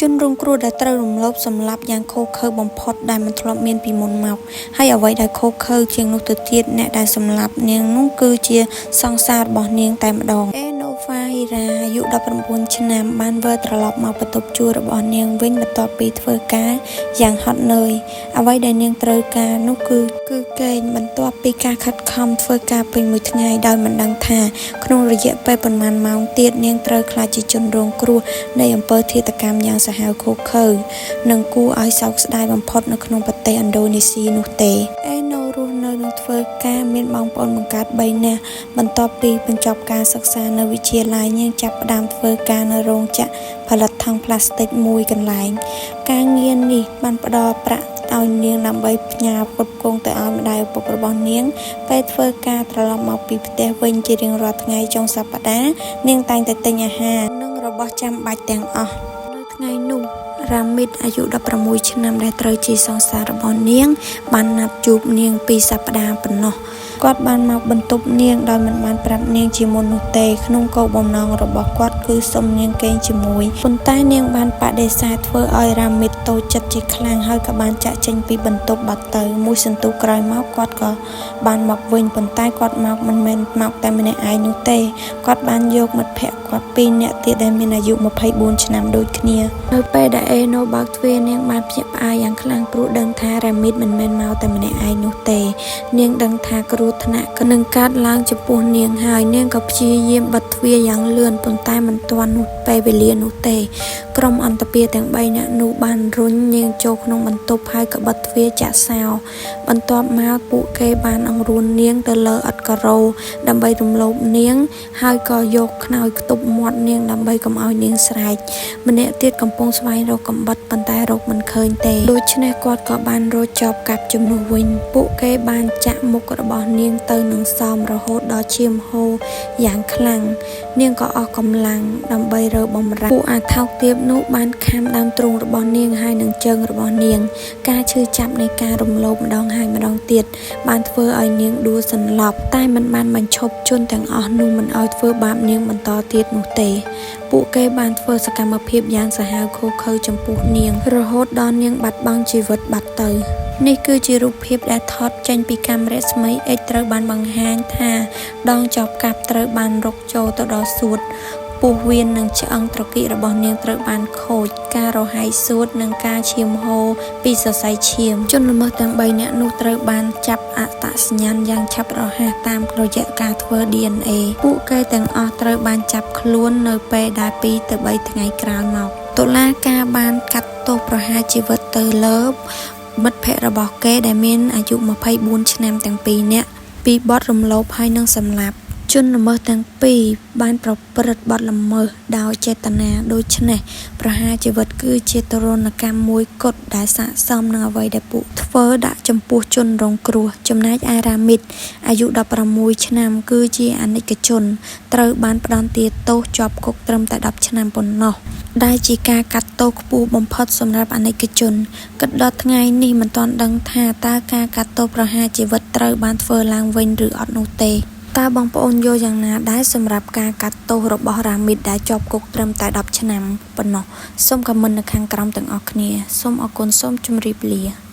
ជនរងគ្រោះដែលត្រូវរំលោភសម្លាប់យ៉ាងឃោរឃៅបំផុតដែលមិនធ្លាប់មានពីមុនមកហើយអ្វីដែលឃោរឃៅជាងនោះទៅទៀតអ្នកដែលសម្លាប់នាងនោះគឺជាសង្សាររបស់នាងតែម្ដងអេណូហ្វាហ៊ីរ៉ាអាយុ19ឆ្នាំបានវិលត្រឡប់មកបន្ទប់ជួលរបស់នាងវិញបន្ទាប់ពីធ្វើការយ៉ាងហត់នឿយអ្វីដែលនាងត្រូវការនោះគឺគេងបន្ទាប់ពីការខិតខំធ្វើការពេញមួយថ្ងៃដោយមិនដឹងថាក្នុងរយៈពេលប៉ុន្មានម៉ោងទៀតនាងត្រូវក្លាយជាជនរងគ្រោះនៃអំពើឃាតកម្មយ៉ាងសាហាវឃោរឃៅនិងគួរឲ្យសោកស្ដាយបំផុតនៅក្នុងប្រទេសឥណ្ឌូនេស៊ីនោះទេអេណូរស់នៅនិងធ្វើការមានបងប្អូនបង្កើត3នាក់បន្ទាប់ពីបញ្ចប់ការសិក្សានៅវិទ្យាល័យនាងចាប់ផ្ដើមធ្វើការនៅរោងចក្រផលិតថង់ប្លាស្ទិកមួយកន្លែងការងារនេះបានផ្ដល់ប្រាក់ឲ្យនាងដើម្បីផ្ញើផ្គត់ផ្គង់ទៅឲ្យម្ដាយឪពុករបស់នាងពេលធ្វើការត្រឡប់មកពីផ្ទះវិញជារៀងរាល់ថ្ងៃចុងសប្ដាហ៍នាងតែងតែទិញអាហារនិងរបស់ចាំបាច់ទាំងអស់នៅថ្ងៃនោះរ៉ាមីតអាយុ16ឆ្នាំដែលត្រូវជាសង្សាររបស់នាងបានណាត់ជួបនាង2សប្ដាហ៍ប៉ុណ្ណោះគាត់បានមកបន្ទប់នាងដោយមិនបានប្រាប់នាងជាមុននោះទេក្នុងគោលបំណងរបស់គាត់គឺសុំនាងគេងជាមួយប៉ុន្តែនាងបានបដិសេធធ្វើឲ្យរ៉ាមីតតូចចិត្តជាខ្លាំងហើយក៏បានចាក់ចេញពីបន្ទប់បាត់ទៅមួយសន្ទុះក្រោយមកគាត់ក៏បានមកវិញប៉ុន្តែគាត់មកមិនមែនមកតែម្នាក់ឯងនោះទេគាត់បានយកមិត្តភក្តិគាត់2នាក់ទៀតដែលមានអាយុ24ឆ្នាំដូចគ្នានៅពេលដែលអេណូបើកទ្វារនាងបានភ្ញាក់ផ្អើលយ៉ាងខ្លាំងព្រោះដឹងថារ៉ាមីតមិនមែនមកតែម្នាក់ឯងនោះទេនាងដឹងថាគ្រោះថ្នាក់នឹងកើតឡើងចំពោះនាងហើយនាងក៏ព្យាយាមបិទទ្វារយ៉ាងលឿនប៉ុន្តែមិនទាន់នោះពេលវេលានោះទេក្រុមអន្តពាទាំង3នាក់នោះបានរុញនាងចូលក្នុងបន្ទប់ហើយក៏បិទទ្វារចាក់សោបន្ទាប់មកពួកគេបានអង្រួននាងទៅលើឥដ្ឋការ៉ូដើម្បីរំលោភនាងហើយក៏យកខ្នើយខ្ទប់មាត់នាងដើម្បីកុំឲ្យនាងស្រែកម្នាក់ទៀតកំពុងស្វែងរកកំបិតប៉ុន្តែរកមិនឃើញទេដូច្នេះគាត់ក៏បានរត់ចោបកាប់ជំនួសវិញពួកគេបានចាក់មុខរបស់នាងទៅនឹងសមរហូតដល់ឈាមហូរយ៉ាងខ្លាំងនាងក៏អស់កម្លាំងដើម្បីរើបំរាស់ពួកអាថោកទាបនោះបានខាំដើមទ្រូងរបស់នាងហើយនឹងជើងរបស់នាងការឈឺចាប់នៃការរំលោភម្ដងហើយម្ដងទៀតបានធ្វើឲ្យនាងដួលសន្លប់តែមិនបានបញ្ឈប់ជនទាំងអស់នោះមិនឲ្យធ្វើបាបនាងបន្តទៀតនោះទេពួកគេបានធ្វើសកម្មភាពយ៉ាងសាហាវឃោរឃៅចំពោះនាងរហូតដល់នាងបាត់បង់ជីវិតបាត់ទៅនេះគឺជារូបភាពដែលថតចេញពីកាមេរ៉ាស្មី X ត្រូវបានបង្ហាញថាដងចបកាប់ត្រូវបានរុកចូលទៅដល់សួតពោះវៀននិងឆ្អឹងត្រកៀករបស់នាងត្រូវបានខូចការរហែកសួតនិងការឈាមហូរពីសរសៃឈាមជនល្មើសទាំង3នាក់នោះត្រូវបានចាប់អត្តសញ្ញាណយ៉ាងឆាប់រហ័សតាមរយៈការធ្វើ DNA ពួកគេទាំងអស់ត្រូវបានចាប់ខ្លួននៅពេលដែល2ទៅ3ថ្ងៃក្រោយមកតុលាការបានកាត់ទោសប្រហារជីវិតទៅលើមិត្តភ័ក្តិរបស់គេដែលមានអាយុ24ឆ្នាំទាំង2នាក់ពីបទរំលោភហើយនិងសម្លាប់ជនល្មើសទាំងពីរបានប្រព្រឹត្តបទល្មើសដោយចេតនាដូច្នេះប្រហារជីវិតគឺជាទរណកម្មមួយគត់ដែលស័ក្តិសមនឹងអ្វីដែលពួកធ្វើដាក់ចំពោះជនរងគ្រោះចំណែកឯរ៉ាមីតអាយុ16ឆ្នាំគឺជាអនិច្ចជនត្រូវបានផ្តន្ទាទោសជាប់គុកត្រឹមតែ10ឆ្នាំប៉ុណ្ណោះដែលជាការកាត់ទោសខ្ពស់បំផុតសម្រាប់អនិច្ចជនគិតដល់ថ្ងៃនេះមិនទាន់ដឹងថាតើការកាត់ទោសប្រហារជីវិតត្រូវបានធ្វើឡើងវិញឬអត់នោះទេតើបងប្អូនយល់យ៉ាងណាដែរសម្រាប់ការកាត់ទោសរបស់រ៉ាមីតដែលជាប់គុកត្រឹមតែ10ឆ្នាំប៉ុណ្ណោះសូមខមមិននៅខាងក្រោមទាំងអស់គ្នាសូមអរគុណសូមជម្រាបលា